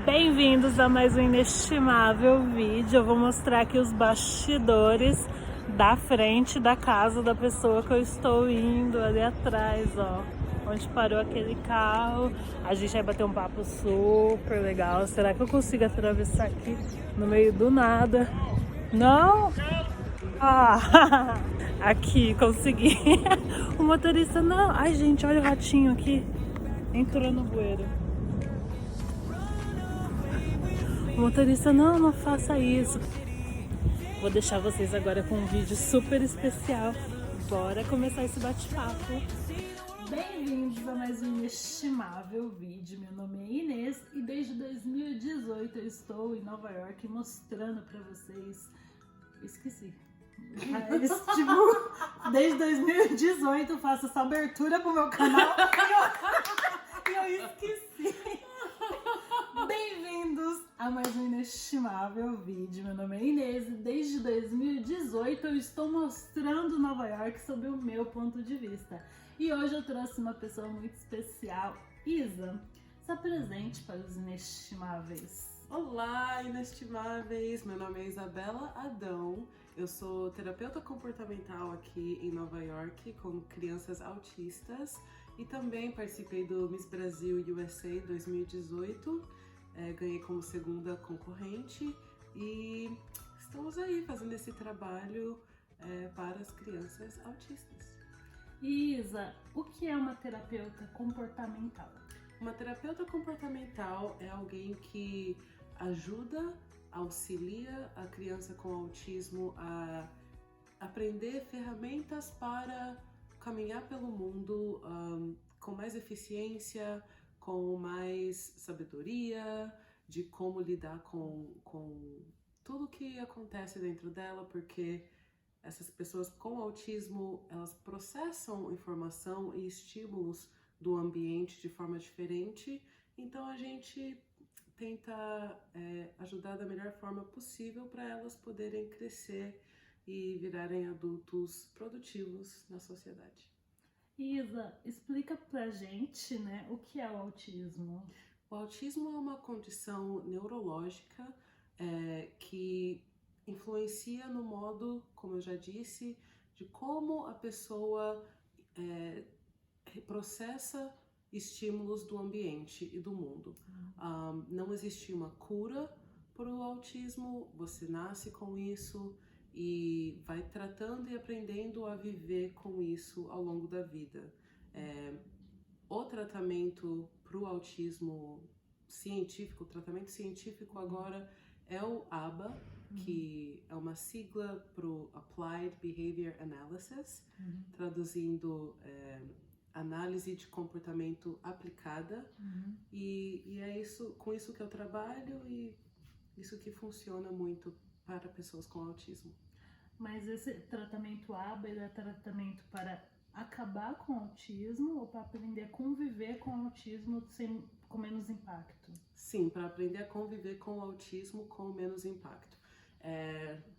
Bem-vindos a mais um inestimável vídeo. Eu vou mostrar aqui os bastidores da frente da casa da pessoa que eu estou indo, ali atrás, ó, onde parou aquele carro. A gente vai bater um papo super legal. Será que eu consigo atravessar aqui no meio do nada? Não? Ah, aqui, consegui. O motorista não. Ai, gente, olha o ratinho aqui. Entrou no bueiro. O motorista, não faça isso. Vou deixar vocês agora com um vídeo super especial. Bora começar esse bate-papo. Bem-vindos a mais um inestimável vídeo. Meu nome é Inês e desde 2018 eu estou em Nova York mostrando pra vocês... Esqueci. Desde 2018 eu faço essa abertura pro meu canal e eu esqueci. Bem-vindos a mais um inestimável vídeo. Meu nome é Inês e desde 2018 eu estou mostrando Nova York sob o meu ponto de vista. E hoje eu trouxe uma pessoa muito especial. Isa, se apresente para os inestimáveis. Olá, inestimáveis! Meu nome é Isabela Adão. Eu sou terapeuta comportamental aqui em Nova York com crianças autistas e também participei do Miss Brasil USA 2018. Ganhei como segunda concorrente e estamos aí fazendo esse trabalho para as crianças autistas. Isa, o que é uma terapeuta comportamental? Uma terapeuta comportamental é alguém que ajuda, auxilia a criança com autismo a aprender ferramentas para caminhar pelo mundo com mais eficiência, com mais sabedoria, de como lidar com tudo que acontece dentro dela, porque essas pessoas com autismo, elas processam informação e estímulos do ambiente de forma diferente, então a gente tenta ajudar da melhor forma possível para elas poderem crescer e virarem adultos produtivos na sociedade. Isa, explica pra gente, né, o que é o autismo. O autismo é uma condição neurológica que influencia no modo, como eu já disse, de como a pessoa processa estímulos do ambiente e do mundo. Não existe uma cura para o autismo, você nasce com isso e vai tratando e aprendendo a viver com isso ao longo da vida. O tratamento para o autismo científico, o tratamento científico agora é o ABA, que é uma sigla para o Applied Behavior Analysis, traduzindo análise de comportamento aplicada, e é com isso que eu trabalho e isso que funciona muito para pessoas com autismo. Mas esse tratamento ABA, ele é tratamento para acabar com o autismo ou para aprender a conviver com o autismo com menos impacto? Sim, para aprender a conviver com o autismo com menos impacto.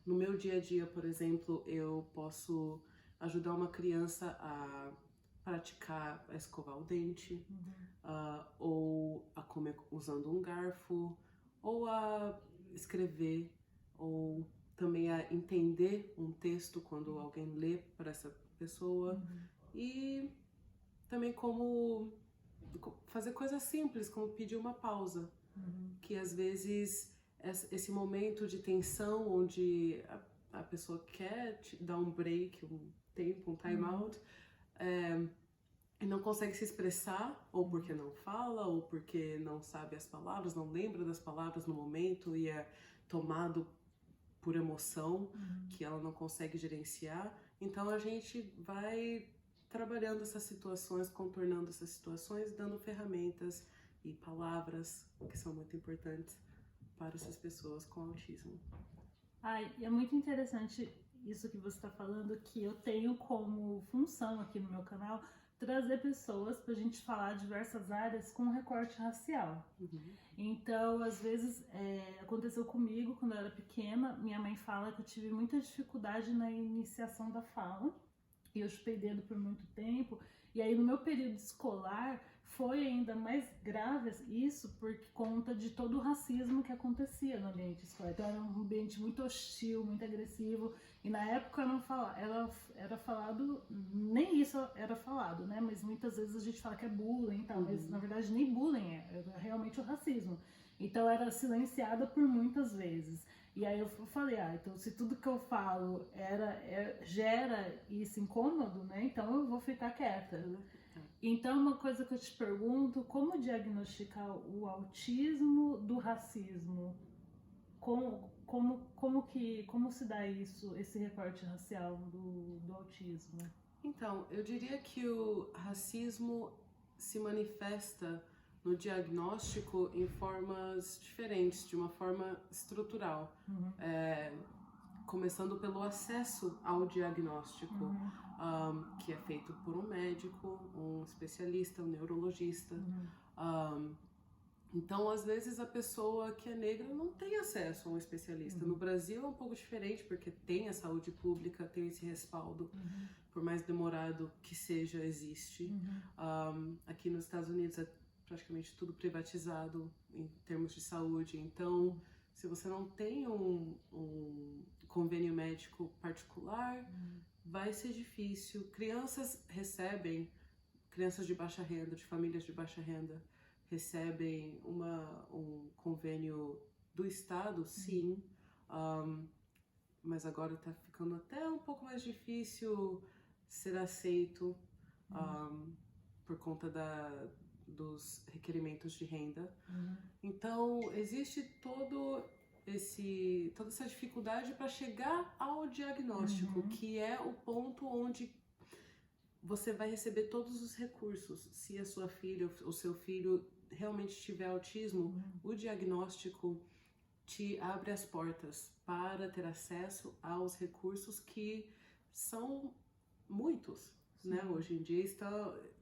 No meu dia a dia, por exemplo, eu posso ajudar uma criança a praticar a escovar o dente, ou a comer usando um garfo, ou a escrever, ou também a entender um texto quando alguém lê para essa pessoa, e também como fazer coisas simples, como pedir uma pausa, que às vezes esse momento de tensão onde a pessoa quer te dar um break, um tempo, um time out, e não consegue se expressar, ou porque não fala, ou porque não sabe as palavras, não lembra das palavras no momento e é tomado por emoção que ela não consegue gerenciar. Então a gente vai trabalhando essas situações, contornando essas situações, dando ferramentas e palavras que são muito importantes para essas pessoas com autismo. Ai, e é muito interessante isso que você está falando, que eu tenho como função aqui no meu canal trazer pessoas para a gente falar diversas áreas com recorte racial. Então, às vezes, aconteceu comigo quando eu era pequena. Minha mãe fala que eu tive muita dificuldade na iniciação da fala e eu chupei dedo por muito tempo. E aí, no meu período escolar, foi ainda mais grave isso por conta de todo o racismo que acontecia no ambiente escolar. Então era um ambiente muito hostil, muito agressivo, e na época não era falado, nem isso era falado, né? Mas muitas vezes a gente fala que é bullying e tal, mas na verdade nem bullying era realmente o racismo. Então era silenciada por muitas vezes. E aí eu falei, então se tudo que eu falo gera esse incômodo, né? Então eu vou ficar quieta. Então, uma coisa que eu te pergunto, como diagnosticar o autismo do racismo? Como se dá isso, esse recorte racial do autismo? Então, eu diria que o racismo se manifesta no diagnóstico em formas diferentes, de uma forma estrutural. Começando pelo acesso ao diagnóstico, que é feito por um médico, um especialista, um neurologista. Então, às vezes, a pessoa que é negra não tem acesso a um especialista. No Brasil é um pouco diferente, porque tem a saúde pública, tem esse respaldo, por mais demorado que seja, existe. Aqui nos Estados Unidos é praticamente tudo privatizado em termos de saúde. Então, se você não tem um convênio médico particular, vai ser difícil. Crianças de baixa renda, de famílias de baixa renda, recebem um convênio do Estado, sim, mas agora está ficando até um pouco mais difícil ser aceito por conta dos requerimentos de renda. Então, existe toda essa dificuldade para chegar ao diagnóstico, que é o ponto onde você vai receber todos os recursos. Se a sua filha ou seu filho realmente tiver autismo, o diagnóstico te abre as portas para ter acesso aos recursos que são muitos, né? Hoje em dia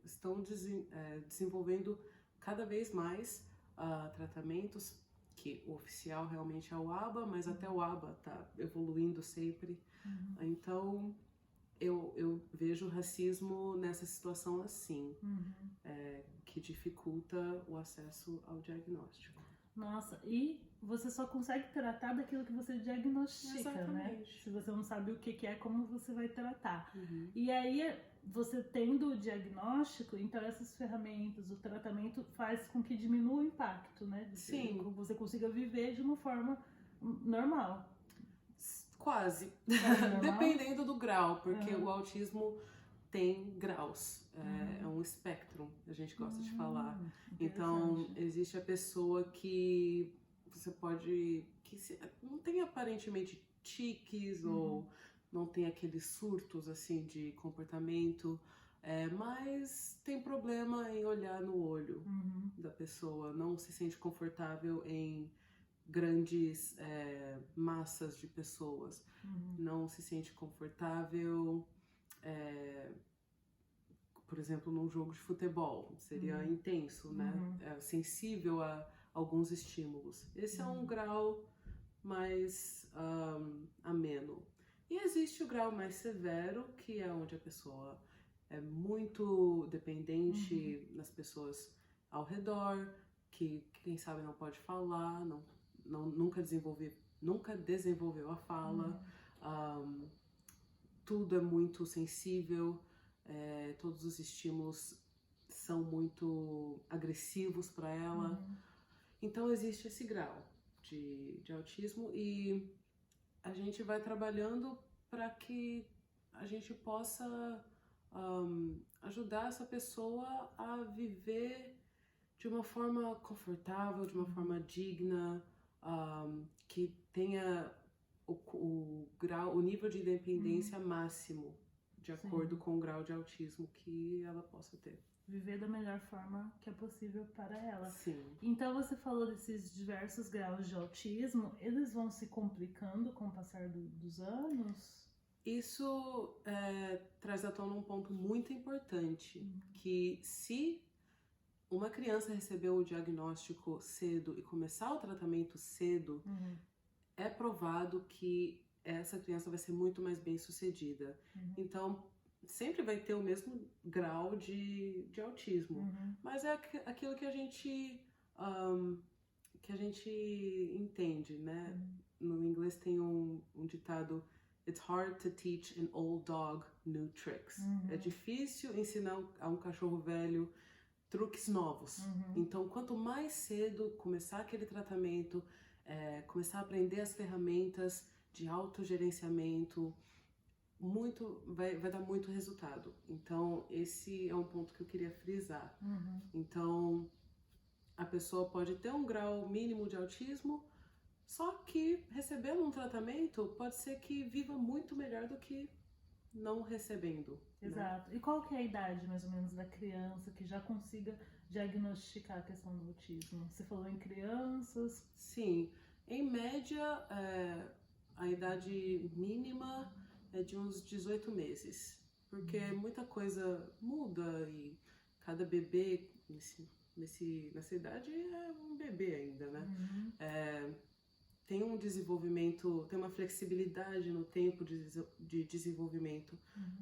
estão desenvolvendo cada vez mais tratamentos, que o oficial realmente é o ABA, mas até o ABA está evoluindo sempre. Então, eu vejo o racismo nessa situação assim, que dificulta o acesso ao diagnóstico. Nossa, e você só consegue tratar daquilo que você diagnostica, Exatamente. né? Se você não sabe o que é, como você vai tratar. E aí, você tendo o diagnóstico, então essas ferramentas, o tratamento faz com que diminua o impacto, né? Sim. Você consiga viver de uma forma normal. Quase. Normal? Dependendo do grau, porque o autismo tem graus. É um espectro, a gente gosta de falar. Então, existe a pessoa que você pode... não tem aparentemente tiques ou não tem aqueles surtos assim de comportamento, mas tem problema em olhar no olho da pessoa, não se sente confortável em grandes massas de pessoas, não se sente confortável, por exemplo, num jogo de futebol, seria intenso, né? Sensível a alguns estímulos. Esse é um grau mais ameno. E existe o grau mais severo, que é onde a pessoa é muito dependente das pessoas ao redor, que quem sabe não pode falar, nunca desenvolveu a fala, tudo é muito sensível, todos os estímulos são muito agressivos para ela. Então existe esse grau de autismo e a gente vai trabalhando para que a gente possa ajudar essa pessoa a viver de uma forma confortável, de uma forma digna, que tenha o nível de independência máximo, de acordo com o grau de autismo que ela possa ter. Viver da melhor forma que é possível para ela. Sim. Então você falou desses diversos graus de autismo, eles vão se complicando com o passar dos anos? Isso traz à tona um ponto muito importante, que se uma criança recebeu o diagnóstico cedo e começar o tratamento cedo, é provado que essa criança vai ser muito mais bem sucedida. Então, sempre vai ter o mesmo grau de autismo, mas é aquilo que a gente entende, né? No inglês tem um ditado: It's hard to teach an old dog new tricks. É difícil ensinar a um cachorro velho truques novos. Então, quanto mais cedo começar aquele tratamento, começar a aprender as ferramentas de autogerenciamento, vai dar muito resultado. Então, esse é um ponto que eu queria frisar. Então, a pessoa pode ter um grau mínimo de autismo, só que recebendo um tratamento pode ser que viva muito melhor do que não recebendo. Exato. Né? E qual que é a idade, mais ou menos, da criança que já consiga diagnosticar a questão do autismo? Você falou em crianças? Sim. Em média, a idade mínima é de uns 18 meses. Porque muita coisa muda e cada bebê nessa idade é um bebê ainda, né? Tem um desenvolvimento, tem uma flexibilidade no tempo de desenvolvimento,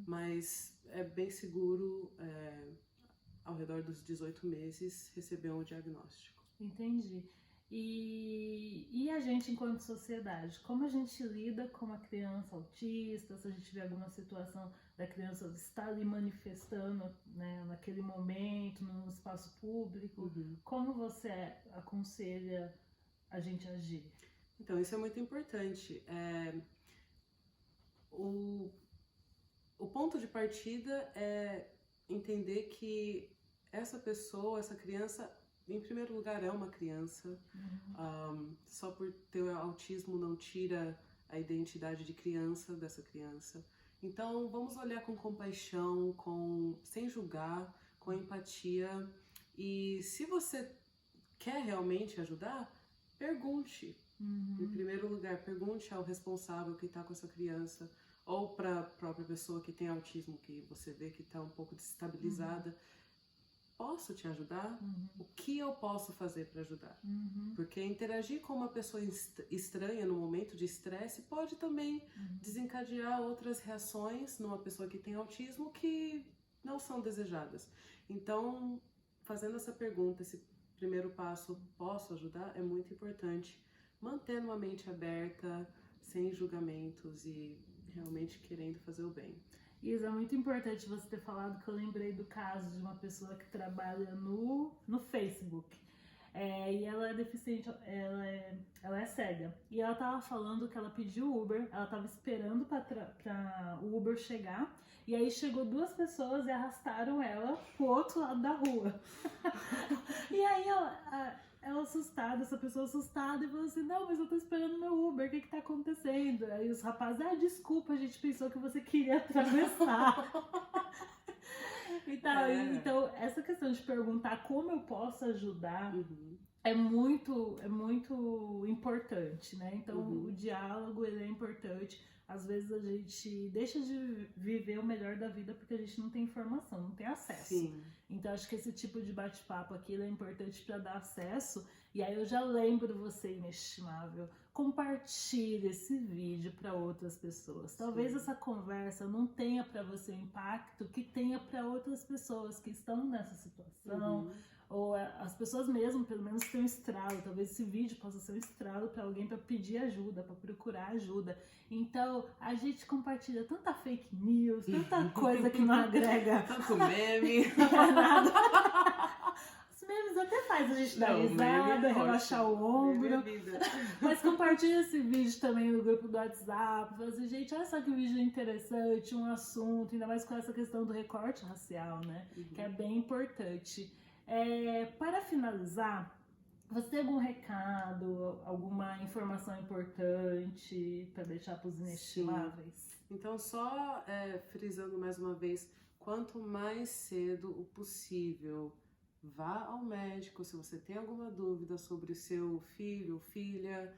mas é bem seguro, ao redor dos 18 meses, receber um diagnóstico. Entendi. E a gente, enquanto sociedade, como a gente lida com uma criança autista, se a gente vê alguma situação da criança estar ali manifestando, né, naquele momento, no espaço público, como você aconselha a gente agir? Então, isso é muito importante. O ponto de partida é entender que essa pessoa, essa criança, em primeiro lugar, é uma criança. Só por ter autismo não tira a identidade de criança dessa criança. Então, vamos olhar com compaixão, sem julgar, com empatia. E se você quer realmente ajudar, pergunte. Em primeiro lugar, pergunte ao responsável que está com essa criança, ou para a própria pessoa que tem autismo, que você vê que está um pouco desestabilizada. Posso te ajudar? O que eu posso fazer para ajudar? Porque interagir com uma pessoa estranha no momento de estresse pode também desencadear outras reações numa pessoa que tem autismo que não são desejadas. Então, fazendo essa pergunta, esse primeiro passo, posso ajudar? É muito importante. Mantendo uma mente aberta, sem julgamentos e realmente querendo fazer o bem. Isa, é muito importante você ter falado, que eu lembrei do caso de uma pessoa que trabalha no Facebook. E ela é deficiente, ela é cega. E ela tava falando que ela pediu Uber, ela tava esperando para o Uber chegar. E aí chegou duas pessoas e arrastaram ela pro outro lado da rua. E aí ela assustada, essa pessoa assustada, e falou assim: não, mas eu tô esperando meu Uber, o que tá acontecendo? Aí os rapazes: desculpa, a gente pensou que você queria atravessar. Então, essa questão de perguntar como eu posso ajudar é muito importante, né? Então, o diálogo, ele é importante. Às vezes a gente deixa de viver o melhor da vida porque a gente não tem informação, não tem acesso. Sim. Então, acho que esse tipo de bate-papo aqui é importante para dar acesso. E aí eu já lembro você, inestimável, compartilhe esse vídeo para outras pessoas. Talvez essa conversa não tenha para você o impacto que tenha para outras pessoas que estão nessa situação. Ou as pessoas mesmo, pelo menos, têm um estralo. Talvez esse vídeo possa ser um estralo para alguém, para pedir ajuda, para procurar ajuda. Então, a gente compartilha tanta fake news, tanta coisa que não agrega. Tanto meme. Nada. Os memes até faz a gente dar risada, relaxar o ombro. Mas compartilha esse vídeo também no grupo do WhatsApp. Fala assim: gente, olha só que vídeo interessante, um assunto, ainda mais com essa questão do recorte racial, né? Que é bem importante. Para finalizar, você tem algum recado, alguma informação importante para deixar para os inestimáveis? Sim. Então, só frisando mais uma vez, quanto mais cedo o possível, vá ao médico. Se você tem alguma dúvida sobre o seu filho ou filha,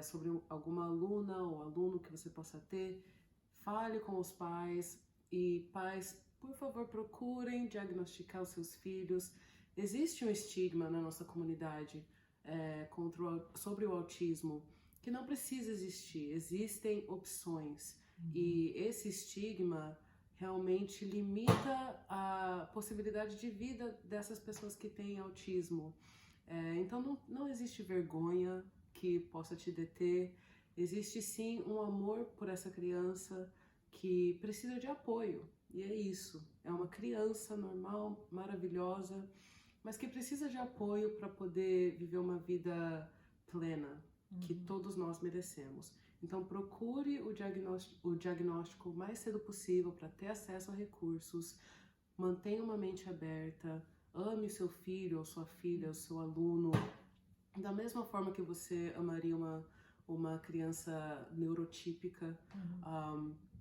sobre alguma aluna ou aluno que você possa ter, fale com os pais. E pais, por favor, procurem diagnosticar os seus filhos. Existe um estigma na nossa comunidade sobre o autismo que não precisa existir. Existem opções. E esse estigma realmente limita a possibilidade de vida dessas pessoas que têm autismo. Então não existe vergonha que possa te deter, existe sim um amor por essa criança que precisa de apoio. E é isso, é uma criança normal, maravilhosa, mas que precisa de apoio para poder viver uma vida plena, que todos nós merecemos. Então procure o diagnóstico o mais cedo possível para ter acesso a recursos, mantenha uma mente aberta, ame seu filho ou sua filha, o seu aluno, da mesma forma que você amaria uma criança neurotípica,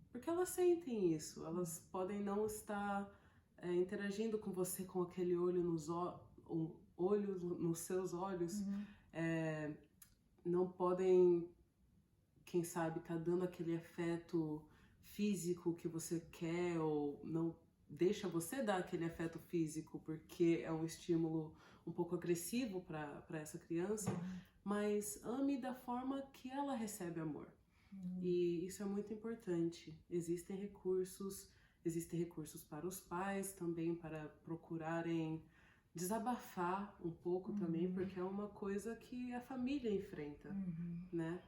porque elas sentem isso, elas podem não estar interagindo com você com aquele olho nos seus olhos, não podem, quem sabe, tá dando aquele afeto físico que você quer, ou não deixa você dar aquele afeto físico porque é um estímulo um pouco agressivo para essa criança, mas ame da forma que ela recebe amor. E isso é muito importante. Existem recursos para os pais também, para procurarem desabafar um pouco também, porque é uma coisa que a família enfrenta, né?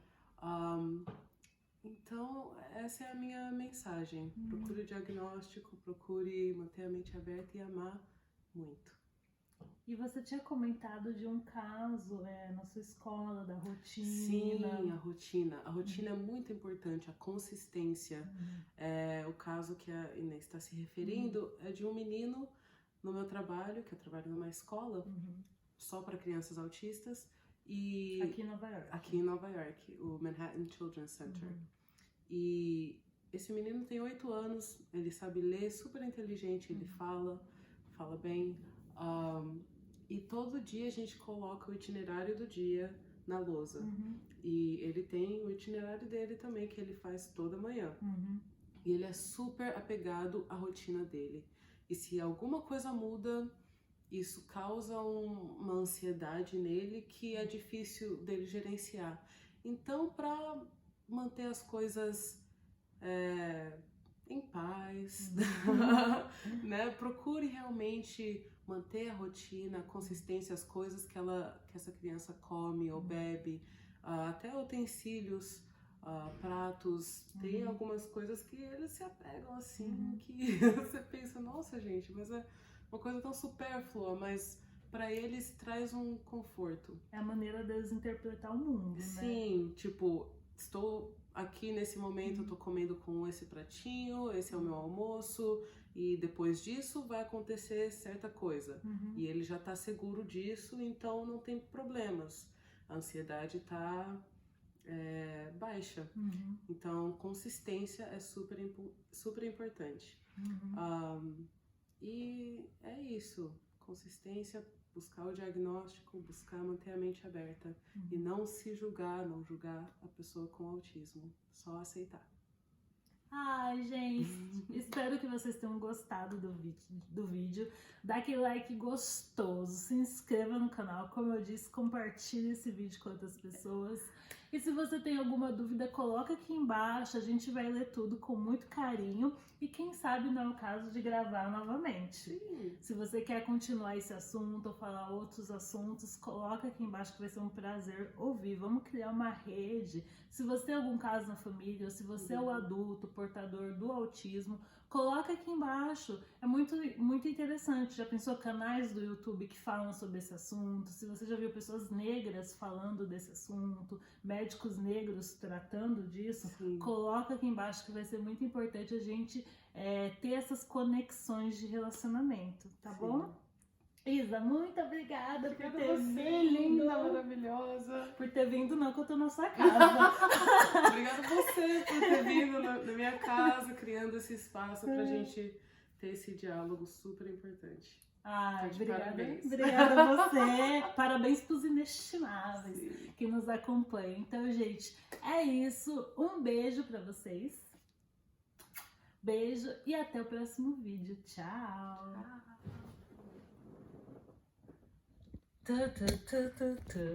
Então, essa é a minha mensagem. Procure o diagnóstico, procure manter a mente aberta e amar muito. E você tinha comentado de um caso na sua escola, da rotina. Sim, a rotina. A rotina é muito importante, a consistência. O caso que a Inês está se referindo é de um menino no meu trabalho, que eu trabalho numa escola só para crianças autistas. E aqui em Nova York. Aqui em Nova York, o Manhattan Children's Center. E esse menino tem 8 anos, ele sabe ler, super inteligente, ele fala bem. E todo dia a gente coloca o itinerário do dia na lousa. E ele tem o itinerário dele também, que ele faz toda manhã. E ele é super apegado à rotina dele. E se alguma coisa muda, isso causa uma ansiedade nele que é difícil dele gerenciar. Então, para manter as coisas em paz, né? Procure realmente manter a rotina, a consistência, as coisas que essa criança come ou bebe, até utensílios, pratos. Tem algumas coisas que eles se apegam assim, que você pensa, nossa gente, mas é uma coisa tão supérflua, mas para eles traz um conforto. É a maneira deles interpretar o mundo, né? Sim, tipo, estou aqui nesse momento, eu tô comendo com esse pratinho, esse é o meu almoço, e depois disso vai acontecer certa coisa. E ele já tá seguro disso, então não tem problemas. A ansiedade tá baixa. Então, consistência é super importante. E é isso, consistência, buscar o diagnóstico, buscar manter a mente aberta e não se julgar, não julgar a pessoa com autismo, só aceitar. Ai, gente, espero que vocês tenham gostado do vídeo. Dá aquele like gostoso, se inscreva no canal, como eu disse, compartilhe esse vídeo com outras pessoas. E se você tem alguma dúvida, coloca aqui embaixo, a gente vai ler tudo com muito carinho. E quem sabe não é o caso de gravar novamente. Sim. Se você quer continuar esse assunto ou falar outros assuntos, coloca aqui embaixo que vai ser um prazer ouvir. Vamos criar uma rede. Se você tem algum caso na família, ou se você é o adulto portador do autismo, coloca aqui embaixo. É muito interessante. Já pensou canais do YouTube que falam sobre esse assunto? Se você já viu pessoas negras falando desse assunto, médicos negros tratando disso, Sim. Coloca aqui embaixo que vai ser muito importante a gente ter essas conexões de relacionamento, tá Sim. bom? Isa, muito obrigada por ter você, vindo. linda, maravilhosa. Por ter vindo, não, que eu tô na sua casa. Obrigada a você por ter vindo na minha casa, criando esse espaço pra gente ter esse diálogo super importante. Ai, obrigada. Parabéns. Obrigada a você. Parabéns pros inestimáveis Sim. que nos acompanham. Então, gente, é isso. Um beijo pra vocês. Beijo e até o próximo vídeo. Tchau. Tu, tu, tu, tu, tu.